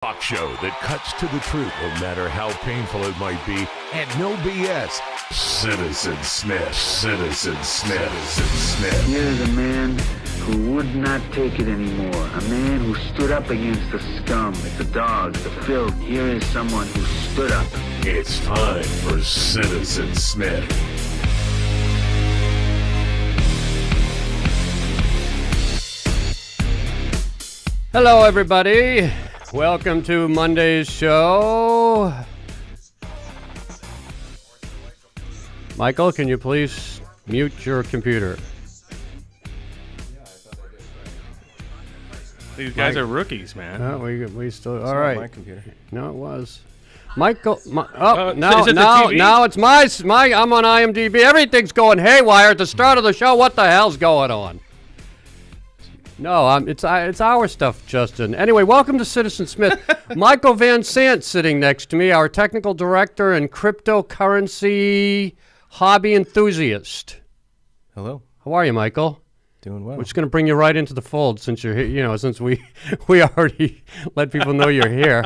Talk show that cuts to the truth no matter how painful it might be, and no BS. Citizen Smith, Citizen Smith, Citizen Smith. Here's a man who would not take it anymore. A man who stood up against the scum, the dogs, the filth. Here is someone who stood up. It's time for Citizen Smith. Hello, everybody. Welcome to Monday's show. Michael, can you please mute your computer? These guys are rookies, man. No, we still It's all not right. my computer. No, it was. Michael, is it the TV? now it's my. I'm on IMDb. Everything's going haywire at the start of the show. What the hell's going on? No, it's our stuff, Justin. Anyway, welcome to Citizen Smith. Michael Van Sant sitting next to me, our technical director and cryptocurrency hobby enthusiast. Hello. How are you, Michael? Doing well. We're just going to bring you right into the fold since you're here. Since we already let people know you're here,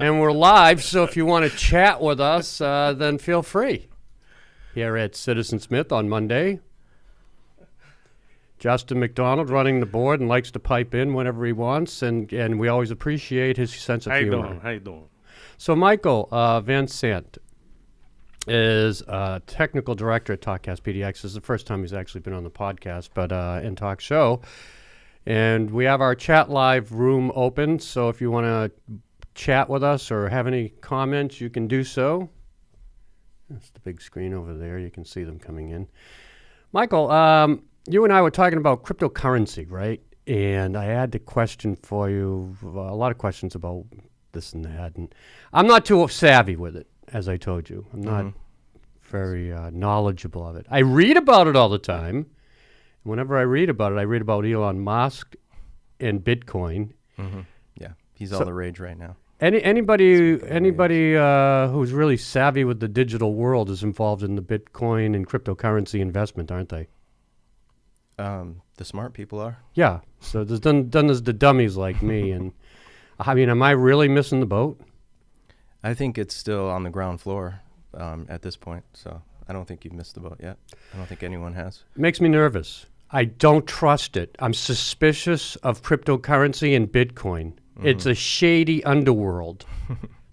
and we're live. So if you want to chat with us, then feel free. Here at Citizen Smith on Monday. Justin McDonald running the board and likes to pipe in whenever he wants, and we always appreciate his sense of humor. How you doing? So Michael Van Sant is technical director at TalkcastPDX. This is the first time he's actually been on the podcast, but in talk show. And we have our chat live room open, so if you want to chat with us or have any comments, you can do so. That's the big screen over there. You can see them coming in. Michael, you and I were talking about cryptocurrency, right? And I had the question for you, a lot of questions about this and that. And I'm not too savvy with it, as I told you. I'm not very knowledgeable of it. I read about it all the time. Whenever I read about it, I read about Elon Musk and Bitcoin. Mm-hmm. Yeah, he's all the rage right now. Anybody who's really savvy with the digital world is involved in the Bitcoin and cryptocurrency investment, aren't they? The smart people are. Yeah. So there's there's the dummies like me. And I mean, am I really missing the boat? I think it's still on the ground floor at this point, so I don't think you've missed the boat yet. I don't think anyone has. It makes me nervous. I don't trust it. I'm suspicious of cryptocurrency and Bitcoin. Mm-hmm. It's a shady underworld.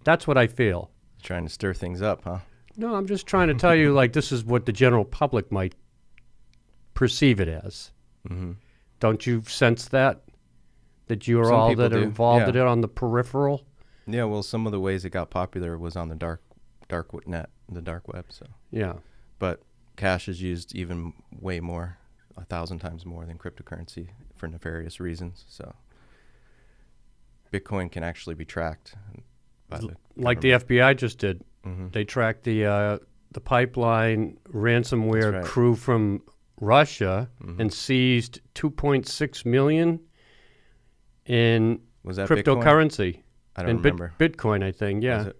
That's what I feel. Trying to stir things up, huh? No, I'm just trying to tell you, like, this is what the general public might perceive it as. Mm-hmm. Don't you sense that you are all that are involved in it on the peripheral? Yeah, well, some of the ways it got popular was on the dark net, the dark web. So yeah, but cash is used even way more, 1,000 times more than cryptocurrency for nefarious reasons. So Bitcoin can actually be tracked by the like the FBI just did. Mm-hmm. They tracked the pipeline ransomware crew from Russia and seized 2.6 million in cryptocurrency. Bitcoin? I don't remember. Bitcoin, I think, yeah.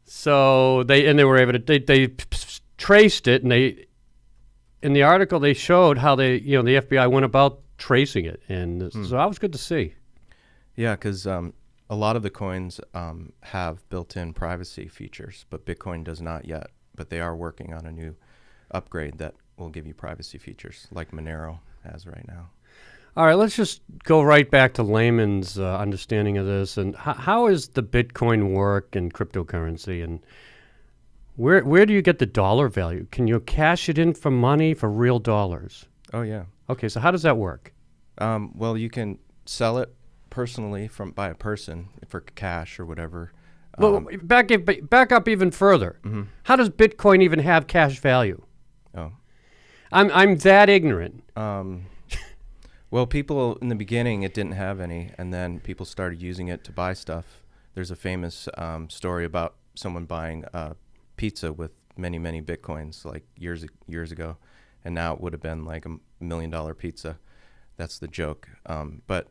So they were able to they traced it, and in the article they showed how the FBI went about tracing it, and so that was good to see. Yeah, because a lot of the coins have built-in privacy features, but Bitcoin does not yet. But they are working on a new upgrade that will give you privacy features like Monero has right now. All right, let's just go right back to layman's understanding of this. And how is the Bitcoin work and cryptocurrency? And where do you get the dollar value? Can you cash it in for money, for real dollars? Oh, yeah. Okay, so how does that work? Well, you can sell it personally by a person for cash or whatever. Well, back up even further. Mm-hmm. How does Bitcoin even have cash value? Oh. I'm that ignorant. Well, people in the beginning, it didn't have any, and then people started using it to buy stuff. There's a famous story about someone buying pizza with many, many Bitcoins like years ago, and now it would have been like $1 million pizza. That's the joke. But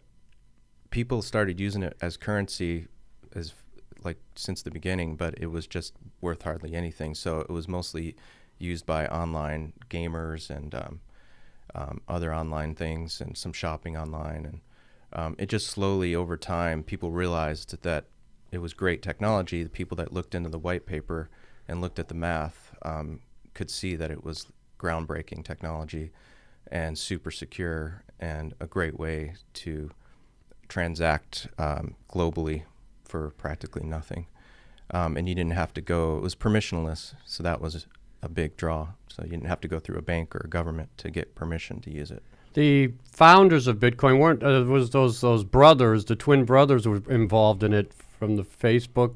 people started using it as currency since the beginning, but it was just worth hardly anything. So it was mostly used by online gamers and other online things and some shopping online. It just slowly over time, people realized that it was great technology. The people that looked into the white paper and looked at the math could see that it was groundbreaking technology and super secure and a great way to transact globally for practically nothing. And you didn't have to go, it was permissionless, so that was a big draw. So you didn't have to go through a bank or a government to get permission to use it. The founders of Bitcoin weren't, was those brothers, the twin brothers were involved in it from the Facebook.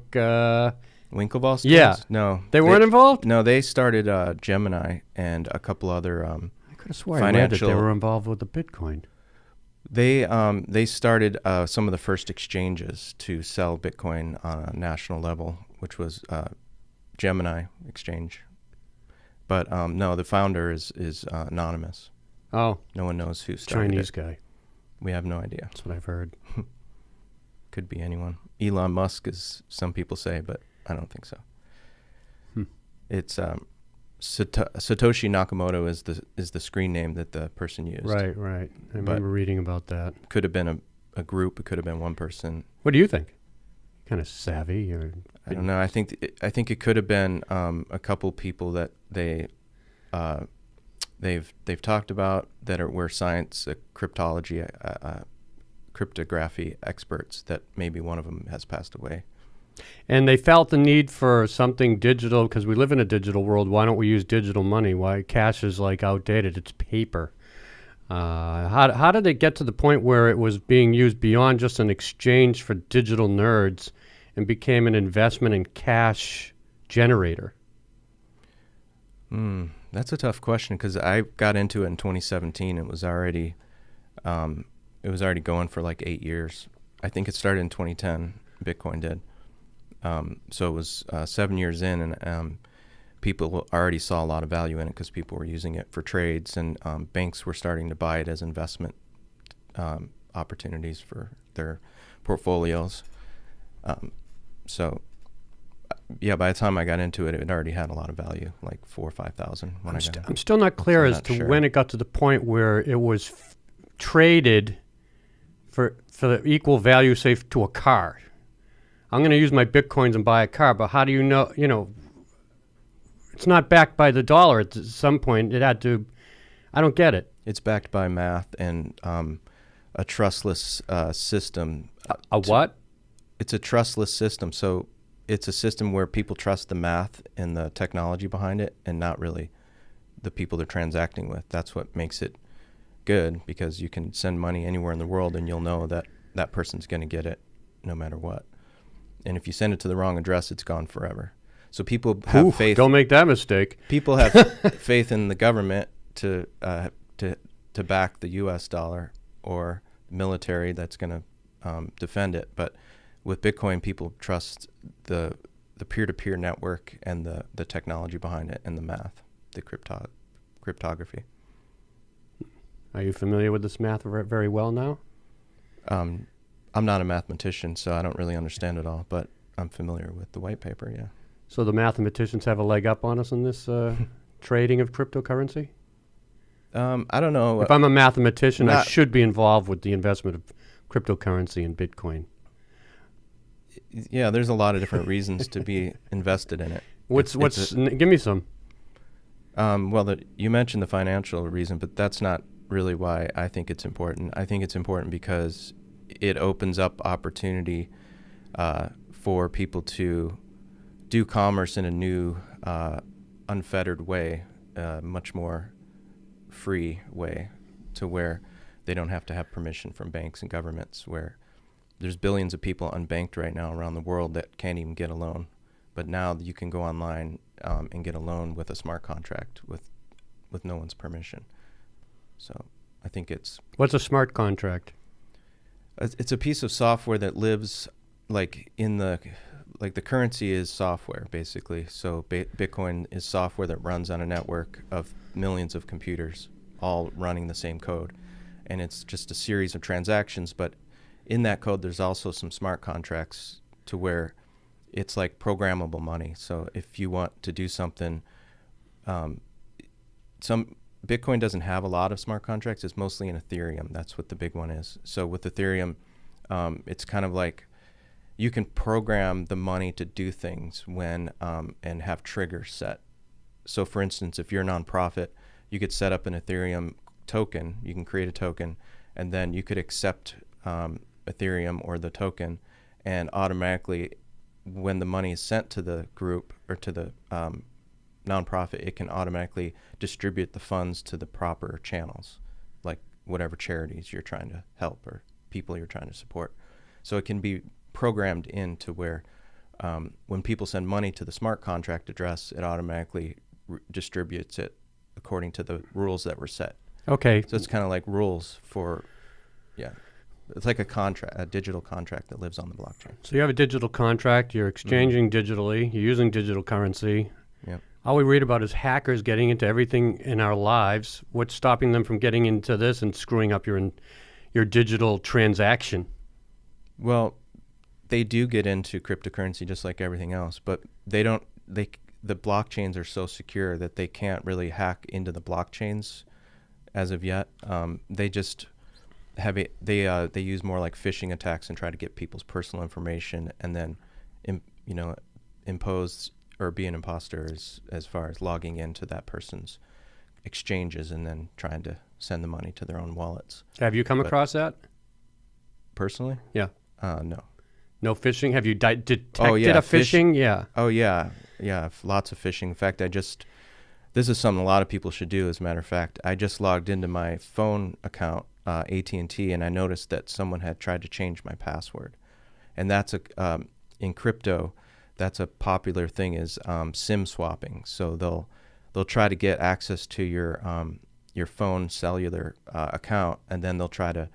Winklevoss? Yeah. Twins? No. They weren't involved? No, they started Gemini and a couple other I could have sworn I read that they were involved with the Bitcoin. They started some of the first exchanges to sell Bitcoin on a national level, which was Gemini Exchange. But no, the founder is anonymous. Oh. No one knows who started Chinese it. guy. We have no idea. That's what I've heard. Could be anyone. Elon Musk, as some people say, but I don't think so. It's Satoshi Nakamoto is the screen name that the person used. Right. I remember reading about that. Could have been a group. It could have been one person. What do you think? Kind of savvy, or I don't know. I think it could have been a couple people that they've talked about that were science, cryptology, cryptography experts. That maybe one of them has passed away. And they felt the need for something digital because we live in a digital world. Why don't we use digital money? Why cash is like outdated? It's paper. How did they get to the point where it was being used beyond just an exchange for digital nerds and became an investment in cash generator? That's a tough question because I got into it in 2017. It was already going for like 8 years. I think it started in 2010. Bitcoin did. So it was 7 years in, and people already saw a lot of value in it because people were using it for trades, and banks were starting to buy it as investment opportunities for their portfolios. So, yeah, by the time I got into it, it already had a lot of value, like 4,000 or 5,000. I'm still not clear as to when it got to the point where it was traded for the equal value, say, to a car. I'm going to use my Bitcoins and buy a car, but how do you know, it's not backed by the dollar at some point. It had to, I don't get it. It's backed by math and a trustless system. A what? It's a trustless system. So it's a system where people trust the math and the technology behind it and not really the people they're transacting with. That's what makes it good because you can send money anywhere in the world and you'll know that that person's going to get it no matter what. And if you send it to the wrong address, it's gone forever. So people have faith. Don't make that mistake. People have faith in the government to back the U.S. dollar or military that's going to defend it. But with Bitcoin, people trust the peer-to-peer network and the technology behind it and the math, the cryptography. Are you familiar with this math very well now? I'm not a mathematician, so I don't really understand it all, but I'm familiar with the white paper, yeah. So the mathematicians have a leg up on us in this trading of cryptocurrency? I don't know. If I'm a mathematician, I should be involved with the investment of cryptocurrency and Bitcoin. Yeah, there's a lot of different reasons to be invested in it. Give me some. Well, you mentioned the financial reason, but that's not really why I think it's important. I think it's important because it opens up opportunity for people to do commerce in a new, unfettered way, much more free way, to where they don't have to have permission from banks and governments, where there's billions of people unbanked right now around the world that can't even get a loan. But now you can go online and get a loan with a smart contract with no one's permission. So I think it's... What's a smart contract? It's a piece of software that lives like the currency is software, basically. So Bitcoin is software that runs on a network of millions of computers all running the same code. And it's just a series of transactions, but in that code there's also some smart contracts to where it's like programmable money. So if you want to do something, Bitcoin doesn't have a lot of smart contracts. It's mostly in Ethereum. That's what the big one is. So with Ethereum, it's kind of like you can program the money to do things when and have triggers set. So for instance, if you're a nonprofit, you could set up an Ethereum token. You can create a token, and then you could accept Ethereum or the token, and automatically, when the money is sent to the group or to the nonprofit, it can automatically distribute the funds to the proper channels, like whatever charities you're trying to help or people you're trying to support. So it can be programmed into where when people send money to the smart contract address, it automatically distributes it according to the rules that were set. Okay. So it's kind of like rules for, it's like a contract, a digital contract that lives on the blockchain. So you have a digital contract, you're exchanging digitally, you're using digital currency. Yep. All we read about is hackers getting into everything in our lives. What's stopping them from getting into this and screwing up your digital transaction? Well, they do get into cryptocurrency just like everything else, but they don't. The blockchains are so secure that they can't really hack into the blockchains as of yet. They just have it. They use more like phishing attacks and try to get people's personal information, and then impose or be an imposter as far as logging into that person's exchanges and then trying to send the money to their own wallets. Have you come across that? Personally? Yeah. No. No phishing? Have you detected a fish- phishing? Yeah. Oh, yeah. Yeah, lots of phishing. In fact, this is something a lot of people should do, as a matter of fact. I just logged into my phone account, AT&T, and I noticed that someone had tried to change my password. And that's in crypto, that's a popular thing is SIM swapping. So they'll try to get access to your phone cellular account, and then they'll try to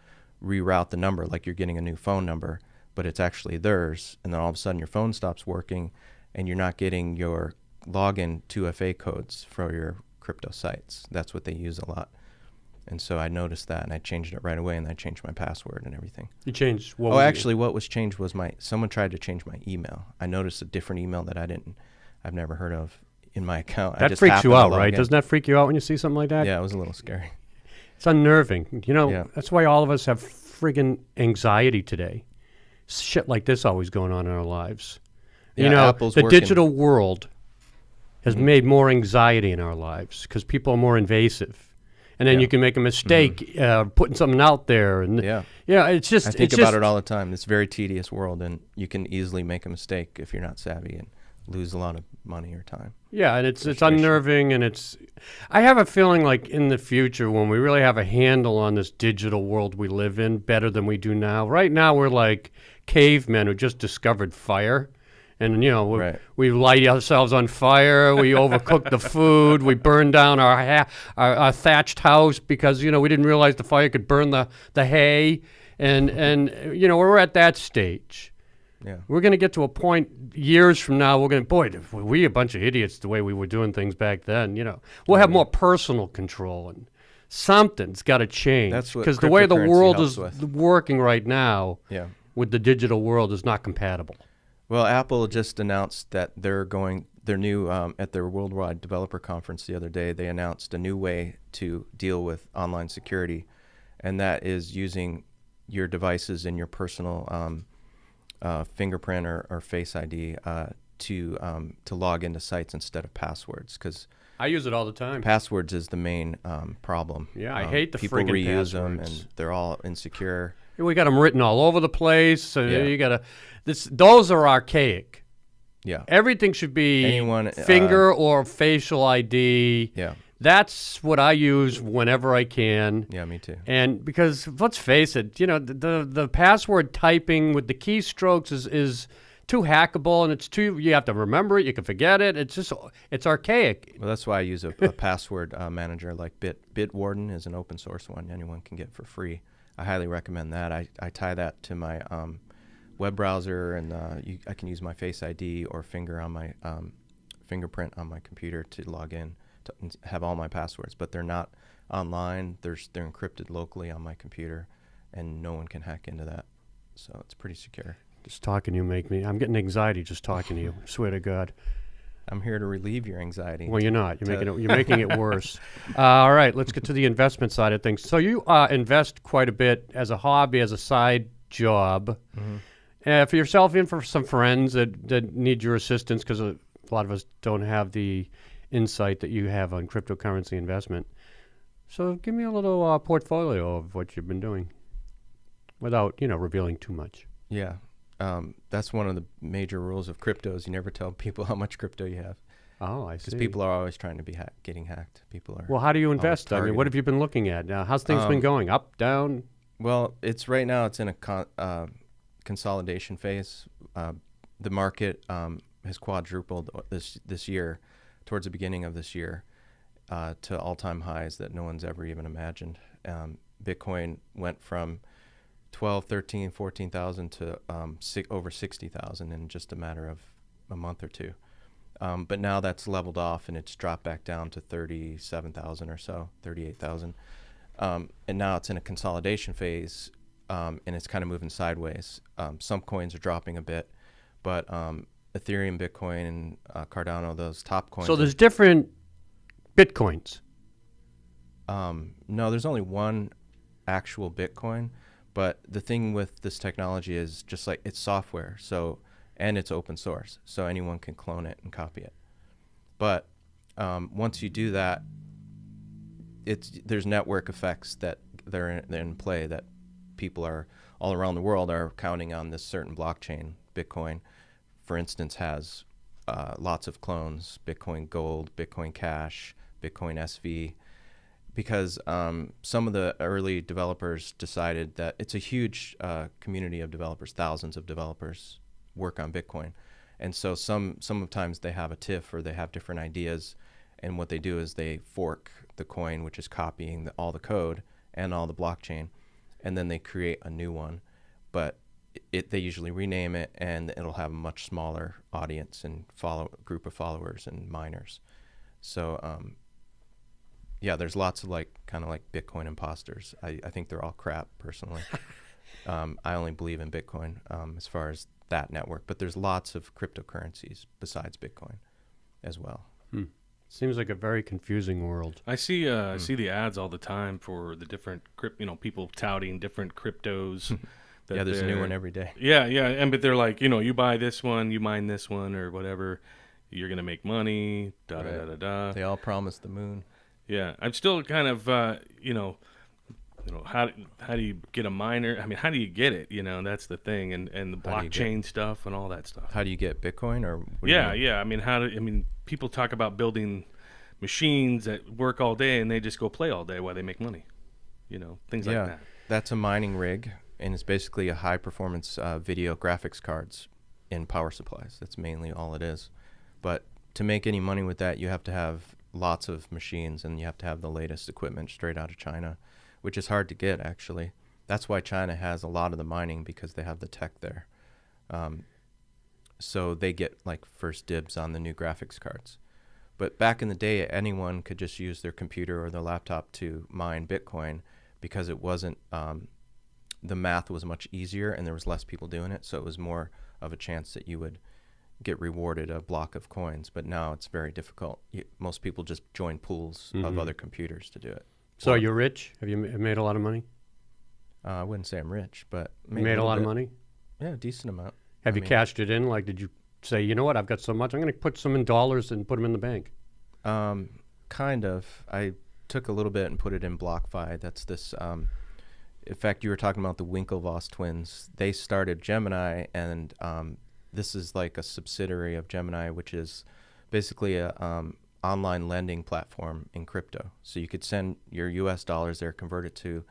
reroute the number like you're getting a new phone number, but it's actually theirs. And then all of a sudden your phone stops working, and you're not getting your login 2FA codes for your crypto sites. That's what they use a lot. And so I noticed that, and I changed it right away, and I changed my password and everything. You changed what? What was changed was someone tried to change my email. I noticed a different email that I've never heard of in my account. That freaks you out, right? Doesn't that freak you out when you see something like that? Yeah, it was a little scary. It's unnerving. That's why all of us have friggin' anxiety today. Shit like this always going on in our lives. Yeah, The digital world has made more anxiety in our lives because people are more invasive. And then you can make a mistake putting something out there. And it's just... I think about it all the time. It's a very tedious world, and you can easily make a mistake if you're not savvy and lose a lot of money or time. Yeah, and it's unnerving, and I have a feeling like in the future when we really have a handle on this digital world we live in better than we do now. Right now we're like cavemen who just discovered fire. And, we light ourselves on fire. We overcook the food. We burn down our thatched house because, we didn't realize the fire could burn the hay. And we're at that stage. Yeah. We're going to get to a point years from now, were we a bunch of idiots the way we were doing things back then. We'll have more personal control, and something's got to change. That's what because the way the world is with. working right now with the digital world is not compatible. Well, Apple just announced that their new at their Worldwide Developer Conference the other day, they announced a new way to deal with online security, and that is using your devices and your personal fingerprint or Face ID to log into sites instead of passwords. Because I use it all the time. Passwords is the main problem. Yeah, I hate the people friggin' reuse passwords. them, and they're all insecure. We got them written all over the place. So you got to. Those are archaic. Yeah. Everything should be finger or facial ID. Yeah. That's what I use whenever I can. Yeah, me too. And because let's face it, the password typing with the keystrokes is too hackable, and you have to remember it. You can forget it. It's archaic. Well, that's why I use a password manager like Bitwarden is an open source one anyone can get for free. I highly recommend that. I tie that to my web browser, and I can use my Face ID or fingerprint on my computer to log in to have all my passwords. But they're not online. They're encrypted locally on my computer, and no one can hack into that. So it's pretty secure. Just talking to you I'm getting anxiety just talking to you. I swear to God. I'm here to relieve your anxiety. Well, you're not. You're making it worse. All right, let's get to the investment side of things. So you invest quite a bit as a hobby, as a side job, for yourself and for some friends that need your assistance, because a lot of us don't have the insight that you have on cryptocurrency investment. So give me a little portfolio of what you've been doing without, revealing too much. Yeah. That's one of the major rules of crypto is you never tell people how much crypto you have. Oh, I see. Because people are always trying to be getting hacked. People are. Well, how do you invest? I mean, targeted. what have you been looking at? How's things been going? Up, down? Well, right now it's in a consolidation phase. The market has quadrupled this year, towards the beginning of this year, to all-time highs that no one's ever even imagined. Bitcoin went from 12, 13, 14,000 to over 60,000 in just a matter of a month or two. But now that's leveled off and it's dropped back down to 37,000 or so, 38,000. And now it's in a consolidation phase, and it's kind of moving sideways. Some coins are dropping a bit, but Ethereum, Bitcoin, and Cardano, those top coins. So there's different Bitcoins. No, there's only one actual Bitcoin. But the thing with this technology is just like it's software, and it's open source, so anyone can clone it and copy it. But once you do that, there's network effects that they're in play that people are all around the world are counting on this certain blockchain. Bitcoin, for instance, has lots of clones: Bitcoin Gold, Bitcoin Cash, Bitcoin SV. Because some of the early developers decided that it's a huge community of developers, thousands of developers work on Bitcoin. And so sometimes they have a tiff or they have different ideas. And what they do is they fork the coin, which is copying all the code and all the blockchain. And then they create a new one. But they usually rename it and it'll have a much smaller audience and group of followers and miners. So, yeah, there's lots of kind of like Bitcoin imposters. I think they're all crap, personally. I only believe in Bitcoin as far as that network, but there's lots of cryptocurrencies besides Bitcoin as well. Seems like a very confusing world. I see see the ads all the time for the different people touting different cryptos. Yeah, there's a new one every day. Yeah, but they're like, you buy this one, you mine this one, or whatever, you're gonna make money. Da da da da da. They all promise the moon. Yeah, I'm still kind of, how do you get a miner? I mean, how do you get it? That's the thing, and the blockchain stuff and all that stuff. How do you get Bitcoin? Or yeah. I mean, people talk about building machines that work all day and they just go play all day while they make money. Things like that. That's a mining rig, and it's basically a high performance video graphics cards in power supplies. That's mainly all it is. But to make any money with that, you have to have lots of machines, and you have to have the latest equipment straight out of China, which is hard to get, actually. That's why China has a lot of the mining, because they have the tech there. So they get first dibs on the new graphics cards. But back in the day, anyone could just use their computer or their laptop to mine Bitcoin, because it wasn't the math was much easier and there was less people doing it, so it was more of a chance that you would get rewarded a block of coins. But now it's very difficult. Most people just join pools of other computers to do it. So you're rich? Have you made a lot of money? I wouldn't say I'm rich, but you made a lot of money? Yeah, a decent amount. Have you cashed it in? Did you say, you know what, I've got so much, I'm going to put some in dollars and put them in the bank? Kind of. I took a little bit and put it in BlockFi. That's this. In fact, you were talking about the Winklevoss twins. They started Gemini, and this is like a subsidiary of Gemini, which is basically a online lending platform in crypto. So you could send your U.S. dollars there, convert it to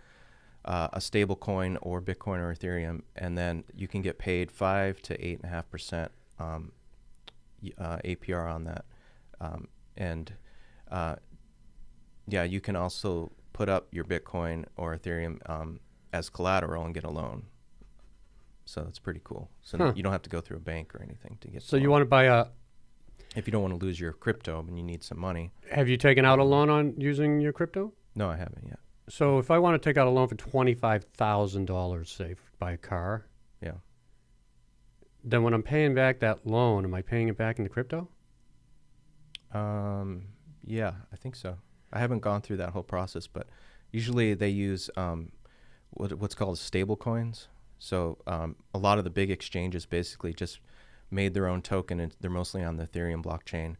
a stable coin or Bitcoin or Ethereum, and then you can get paid 5 to 8.5% APR on that. You can also put up your Bitcoin or Ethereum as collateral and get a loan. So that's pretty cool. So you don't have to go through a bank or anything to get. So you want to buy if you don't want to lose your crypto and you need some money. Have you taken out a loan on using your crypto? No, I haven't yet. So if I want to take out a loan for $25,000, say, buy a car. Yeah. Then when I'm paying back that loan, am I paying it back into crypto? Yeah, I think so. I haven't gone through that whole process, but usually they use what's called stable coins. So a lot of the big exchanges basically just made their own token, and they're mostly on the Ethereum blockchain.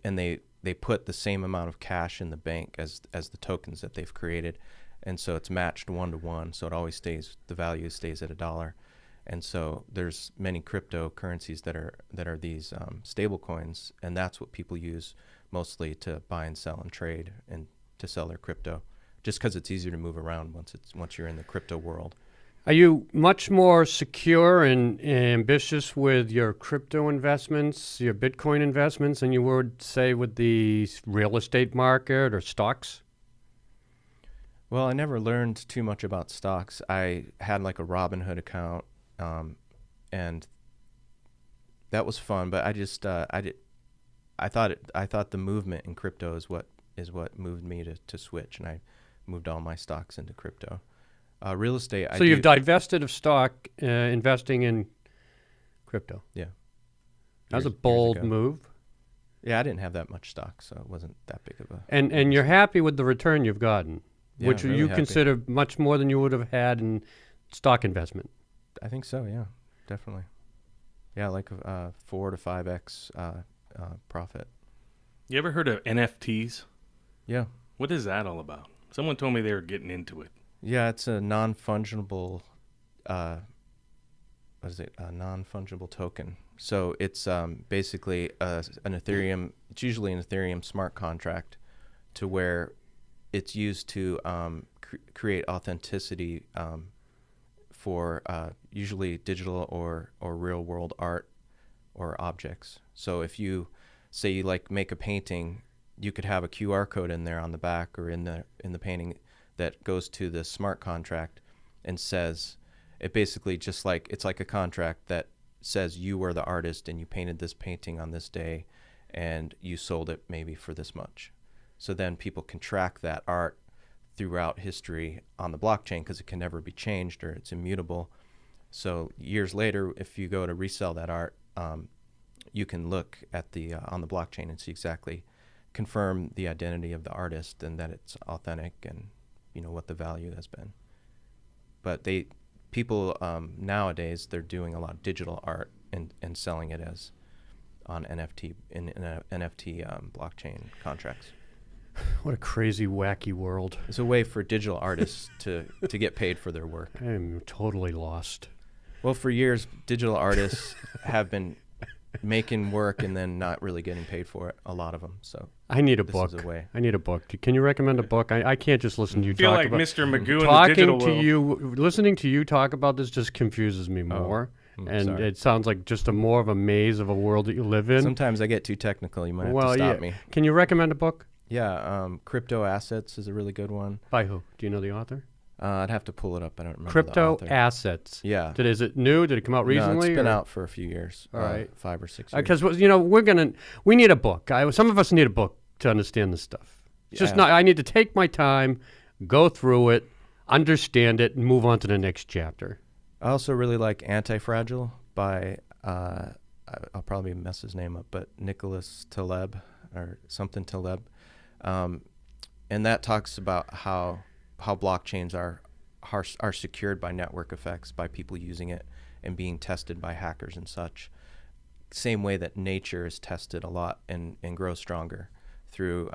And they put the same amount of cash in the bank as the tokens that they've created, and so it's matched 1-to-1. So it always stays, the value stays at $1. And so there's many cryptocurrencies that are these stable coins, and that's what people use mostly to buy and sell and trade and to sell their crypto, just because it's easier to move around once you're in the crypto world. Are you much more secure and ambitious with your crypto investments, your Bitcoin investments, than you would, say, with the real estate market or stocks? Well, I never learned too much about stocks. I had like a Robinhood account, and that was fun. But I thought the movement in crypto is what moved me to switch, and I moved all my stocks into crypto. Real estate. So you've divested of stock, investing in crypto. Yeah. That was a Years bold ago. move. Yeah, I didn't have that much stock, so it wasn't that big of a. And you're happy with the return you've gotten, Yeah, which really you happy. consider much more than you would have had in stock investment. I think so. Yeah, definitely. Yeah, like 4 to 5x profit. You ever heard of NFTs? Yeah. What is that all about? Someone told me they were getting into it. Yeah, it's a non-fungible. What is it? A non-fungible token. So it's basically an Ethereum. It's usually an Ethereum smart contract, to where it's used to create authenticity for usually digital or real world art or objects. So if you say you make a painting, you could have a QR code in there on the back or in the painting that goes to the smart contract and says, it basically it's like a contract that says you were the artist and you painted this painting on this day and you sold it maybe for this much. So then people can track that art throughout history on the blockchain, because it can never be changed or it's immutable. So years later, if you go to resell that art, you can look at the on the blockchain and see exactly, confirm the identity of the artist and that it's authentic, and what the value has been. But people nowadays, they're doing a lot of digital art and selling it as on NFT in NFT blockchain contracts. What a crazy, wacky world. It's a way for digital artists to get paid for their work. I am totally lost. Well, for years, digital artists have been making work and then not really getting paid for it, a lot of them. So I need a this book. is a way. I need a book. Can you recommend a book? I can't just listen to you I feel talk like about Mr. Magoo in the talking digital to world. you. Listening to you talk about this just confuses me more. And sorry. it sounds like just more of a maze of a world that you live in. Sometimes I get too technical. You might have to stop me. Can you recommend a book? Yeah, Crypto Assets is a really good one. By who? Do you know the author? I'd have to pull it up. I don't remember Crypto the author. Assets. Yeah. Is it new? Did it come out recently? No, it's been or? out for a few years. All right. 5 or 6 years. Because we need a book. Some of us need a book to understand this stuff. It's just Yeah. not. I need to take my time, go through it, understand it, and move on to the next chapter. I also really like Anti-Fragile by, I'll probably mess his name up, but Nicholas Taleb or something Taleb. And that talks about how blockchains are secured by network effects, by people using it and being tested by hackers and such. Same way that nature is tested a lot and grows stronger through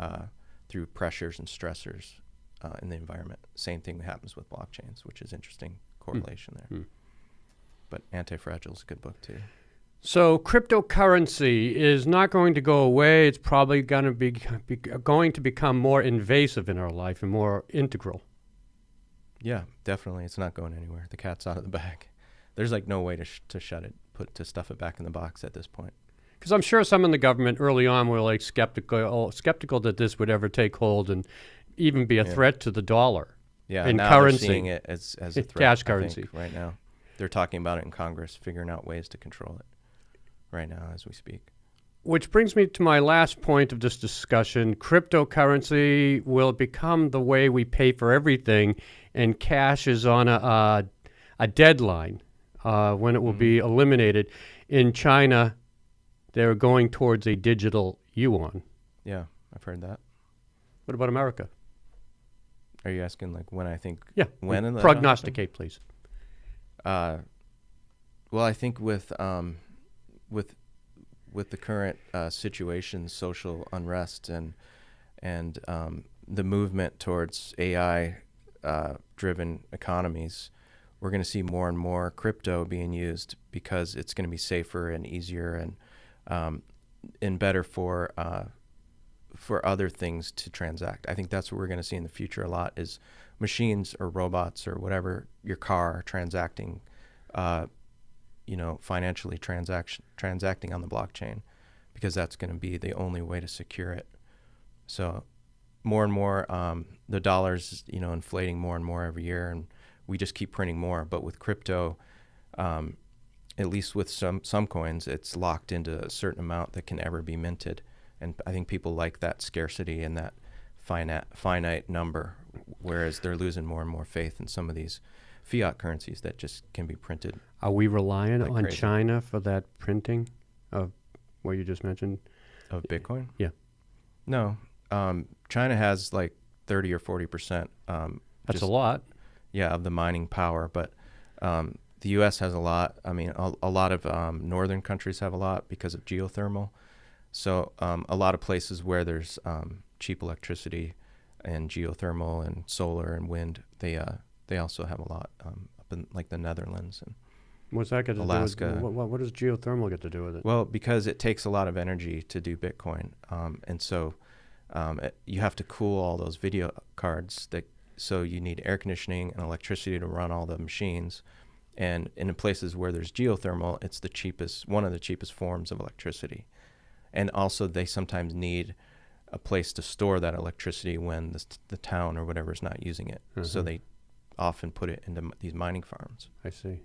pressures and stressors in the environment. Same thing happens with blockchains, which is interesting correlation there. But Anti-Fragile is a good book too. So cryptocurrency is not going to go away. It's probably going to become more invasive in our life and more integral. Yeah, definitely. It's not going anywhere. The cat's out of the bag. There's no way to shut it, to stuff it back in the box at this point. Because I'm sure some in the government early on were skeptical that this would ever take hold and even be a threat to the dollar. Yeah, and now currency. they're seeing it as a threat. Cash I currency. think, right now. They're talking about it in Congress, figuring out ways to control it right now as we speak. Which brings me to my last point of this discussion. Cryptocurrency will become the way we pay for everything, and cash is on a deadline when it will be eliminated. In China, they're going towards a digital you on. Yeah, I've heard that. What about America? Are you asking like when I think? Yeah. When in the prognosticate, please. Well, I think with the current situation, social unrest, and the movement towards AI driven economies, we're going to see more and more crypto being used because it's going to be safer and easier and better for other things to transact. I think that's what we're going to see in the future a lot is machines or robots or whatever, your car transacting, financially transacting on the blockchain, because that's going to be the only way to secure it. So more and more, the dollar's, inflating more and more every year, and we just keep printing more. But with crypto, at least with some coins, it's locked into a certain amount that can ever be minted. And I think people like that scarcity and that finite number, whereas they're losing more and more faith in some of these fiat currencies that just can be printed. Are we relying like on crazy. China for that printing of what you just mentioned? Of Bitcoin? Yeah. No. China has like 30 or 40%. That's a lot. Yeah, of the mining power. But the U.S. has a lot. I mean, a lot of northern countries have a lot because of geothermal. So a lot of places where there's cheap electricity and geothermal and solar and wind, they also have a lot up in like the Netherlands and What's that got to Alaska. do with what does geothermal get to do with it? Well, because it takes a lot of energy to do Bitcoin, and so you have to cool all those video cards. So you need air conditioning and electricity to run all the machines. And in places where there's geothermal, it's one of the cheapest forms of electricity. And also, they sometimes need a place to store that electricity when the town or whatever is not using it. Mm-hmm. So they often put it into these mining farms. I see.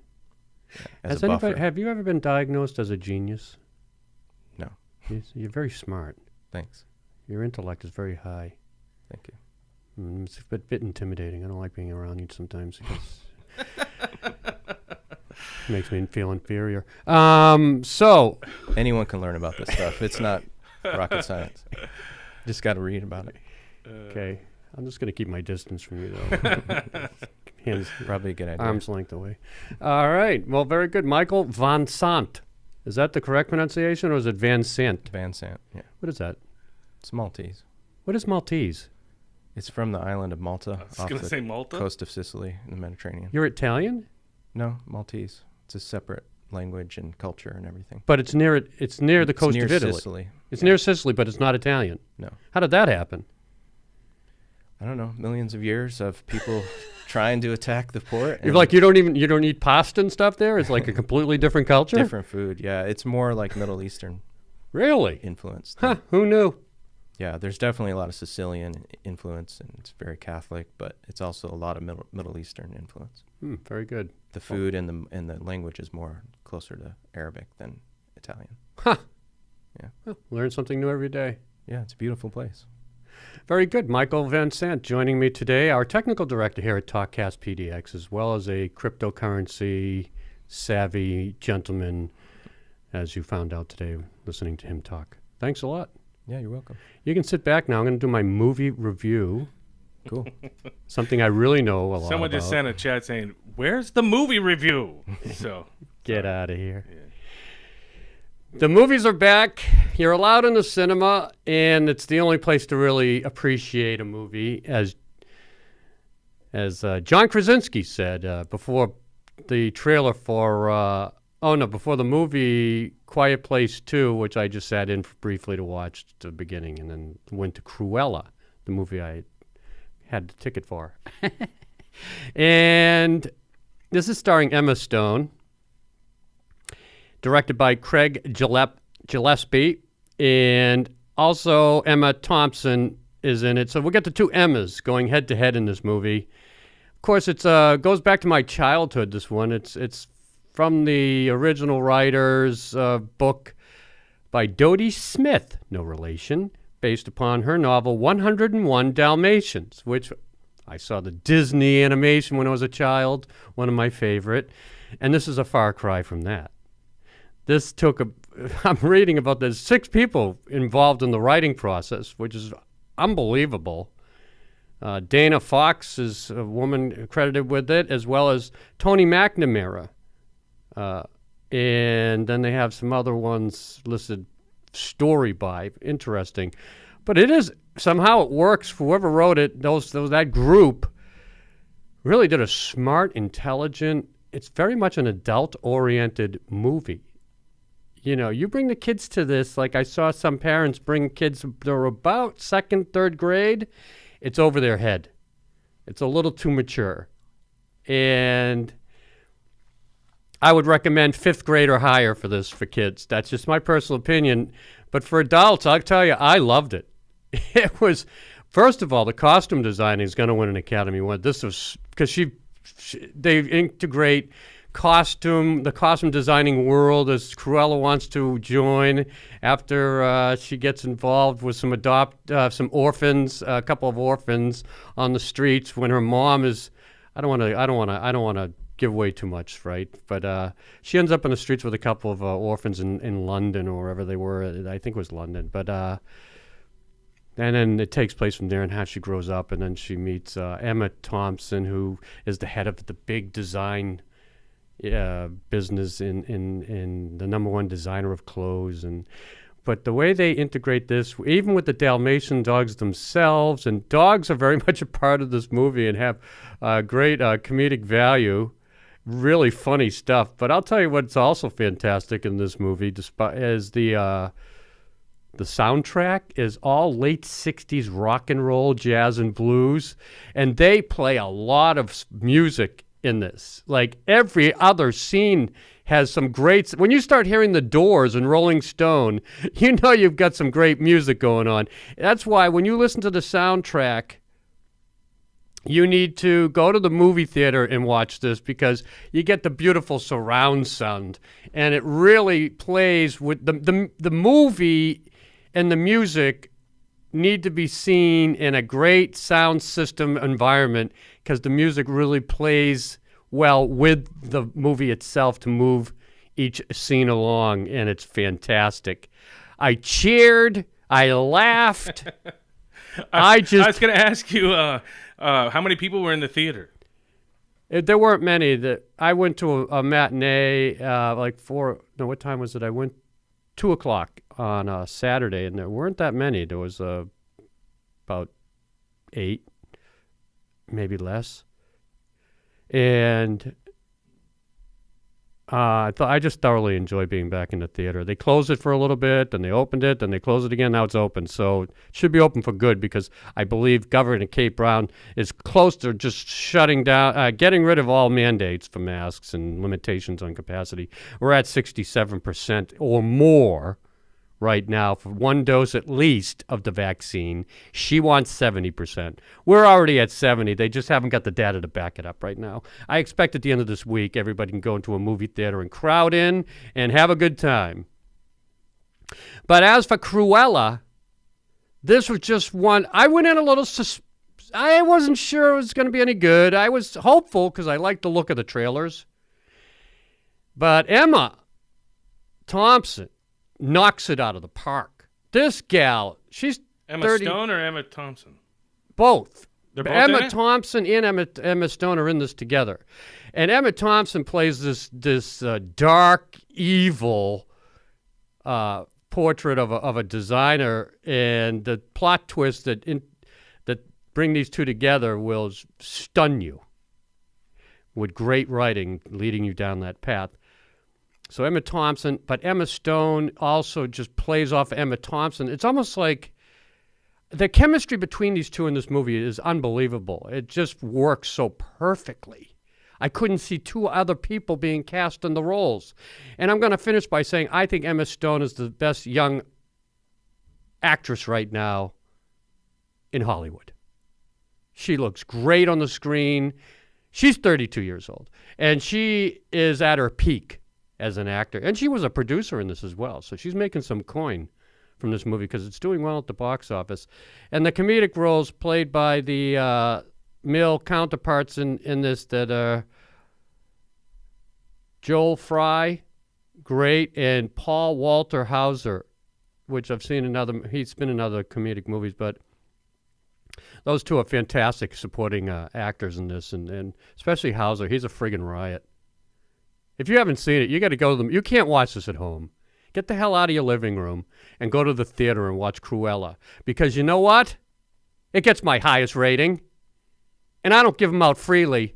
As a buffer. Have you ever been diagnosed as a genius? No. You're very smart. Thanks. Your intellect is very high. Thank you. It's a bit intimidating. I don't like being around you sometimes because it makes me feel inferior. So Anyone can learn about this stuff. It's not rocket science. Just got to read about it. okay, I'm just going to keep my distance from you, though. Hands, Probably a good idea. arm's length away. All right. Well, very good. Michael Van Sant. Is that the correct pronunciation, or is it Van Sant? Van Sant. Yeah. What is that? It's Maltese. What is Maltese? It's from the island of Malta, I was off gonna the say Malta. coast of Sicily in the Mediterranean. You're Italian, No, Maltese. It's a separate language and culture and everything. but it's near it. It's near the coast near of Italy. Sicily. It's near Sicily, but it's not Italian. No. How did that happen? I don't know. Millions of years of people trying to attack the port. You're and like you don't eat pasta and stuff there. It's like a completely different culture. different food. Yeah, it's more like Middle Eastern Really? influence. Huh? Who knew? Yeah, there's definitely a lot of Sicilian influence, and it's very Catholic, but it's also a lot of Middle Eastern influence. Very good. The food and the language is more closer to Arabic than Italian. Huh. Yeah. Well, learn something new every day. Yeah, it's a beautiful place. Very good. Michael Van Sant joining me today, our technical director here at TalkcastPDX, as well as a cryptocurrency savvy gentleman, as you found out today listening to him talk. Thanks a lot. Yeah, you're welcome. You can sit back now. I'm going to do my movie review, Cool. something I really know a lot Someone about. just sent a chat saying, "Where's the movie review?" So Get out of here. The movies are back. You're allowed in the cinema, and it's the only place to really appreciate a movie, as John Krasinski said before the trailer for before the movie Quiet Place 2, which I just sat in briefly to watch at the beginning, and then went to Cruella, the movie I had the ticket for. And this is starring Emma Stone, directed by Craig Gillespie, and also Emma Thompson is in it. So we'll get the two Emmas going head to head in this movie. Of course, it goes back to my childhood. This one, it's from the original writer's book by Dodie Smith, no relation, based upon her novel 101 Dalmatians, which I saw the Disney animation when I was a child, one of my favorite, and this is a far cry from that. this took I'm reading about there's 6 people involved in the writing process, which is unbelievable. Dana Fox is a woman credited with it, as well as Tony McNamara. And then they have some other ones listed story by. Interesting. But it is, somehow it works. Whoever wrote it, that group really did a smart, intelligent, it's very much an adult-oriented movie. You know, you bring the kids to this, like I saw some parents bring kids, they're about 2nd, 3rd grade, it's over their head. It's a little too mature. And I would recommend 5th grade or higher for this for kids. That's just my personal opinion. But for adults, I'll tell you, I loved it. It was, first of all, the costume designing is going to win an Academy Award. This was, because they integrate the costume designing world as Cruella wants to join after she gets involved with some orphans, a couple of orphans on the streets when her mom is, I don't want to give away too much, right? But she ends up in the streets with a couple of orphans in London or wherever they were. I think it was London. But and then it takes place from there and how she grows up, and then she meets Emma Thompson, who is the head of the big design business in the #1 designer of clothes. But the way they integrate this, even with the Dalmatian dogs themselves, and dogs are very much a part of this movie and have great comedic value, really funny stuff. But I'll tell you what's also fantastic in this movie is the soundtrack is all late 60s rock and roll, jazz, and blues, and they play a lot of music in this. Like every other scene has some great, when you start hearing the Doors and Rolling Stone, you know you've got some great music going on. That's why when you listen to the soundtrack, you need to go to the movie theater and watch this, because you get the beautiful surround sound, and it really plays with the movie, and the music need to be seen in a great sound system environment, because the music really plays well with the movie itself to move each scene along, and it's fantastic. I cheered. I laughed. I was going to ask you, how many people were in the theater? There weren't many. I went to a matinee, what time was it? I went 2 o'clock on a Saturday, and there weren't that many. There was about 8, maybe less. And I just thoroughly enjoy being back in the theater. They closed it for a little bit, then they opened it, then they closed it again. Now it's open. So it should be open for good, because I believe Governor Kate Brown is close to just shutting down, getting rid of all mandates for masks and limitations on capacity. We're at 67% or more right now for 1 dose at least of the vaccine. She wants 70%. We're already at 70. They just haven't got the data to back it up right now. I expect at the end of this week, everybody can go into a movie theater and crowd in and have a good time. But as for Cruella, this was just one. I went in a little I wasn't sure it was going to be any good. I was hopeful because I liked the look of the trailers. But Emma Thompson knocks it out of the park. This gal, she's Emma 30. Stone or Emma Thompson? Both. They're both Emma in it? Thompson and Emma Stone are in this together. And Emma Thompson plays this dark, evil portrait of a designer, and the plot twist that bring these two together will stun you with great writing leading you down that path. So Emma Thompson, but Emma Stone also just plays off Emma Thompson. It's almost like the chemistry between these two in this movie is unbelievable. It just works so perfectly. I couldn't see 2 other people being cast in the roles. And I'm going to finish by saying I think Emma Stone is the best young actress right now in Hollywood. She looks great on the screen. She's 32 years old, and she is at her peak as an actor. And she was a producer in this as well, so she's making some coin from this movie because it's doing well at the box office. And the comedic roles played by the male counterparts in this that are Joel Fry, great. And Paul Walter Hauser, which I've seen he's been in other comedic movies, but those two are fantastic supporting actors in this, and especially Hauser. He's a friggin' riot. If you haven't seen it, you got to go to them. You can't watch this at home. Get the hell out of your living room and go to the theater and watch Cruella. Because you know what? It gets my highest rating. And I don't give them out freely.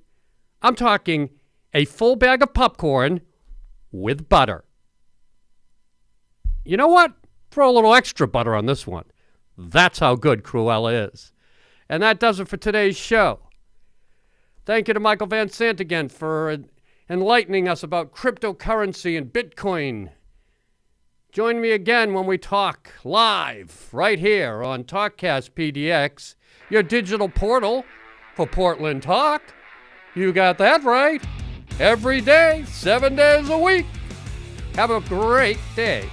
I'm talking a full bag of popcorn with butter. You know what? Throw a little extra butter on this one. That's how good Cruella is. And that does it for today's show. Thank you to Michael Van Sant again for enlightening us about cryptocurrency and Bitcoin. Join me again when we talk live right here on TalkcastPDX, your digital portal for Portland Talk. You got that right. Every day, 7 days a week. Have a great day.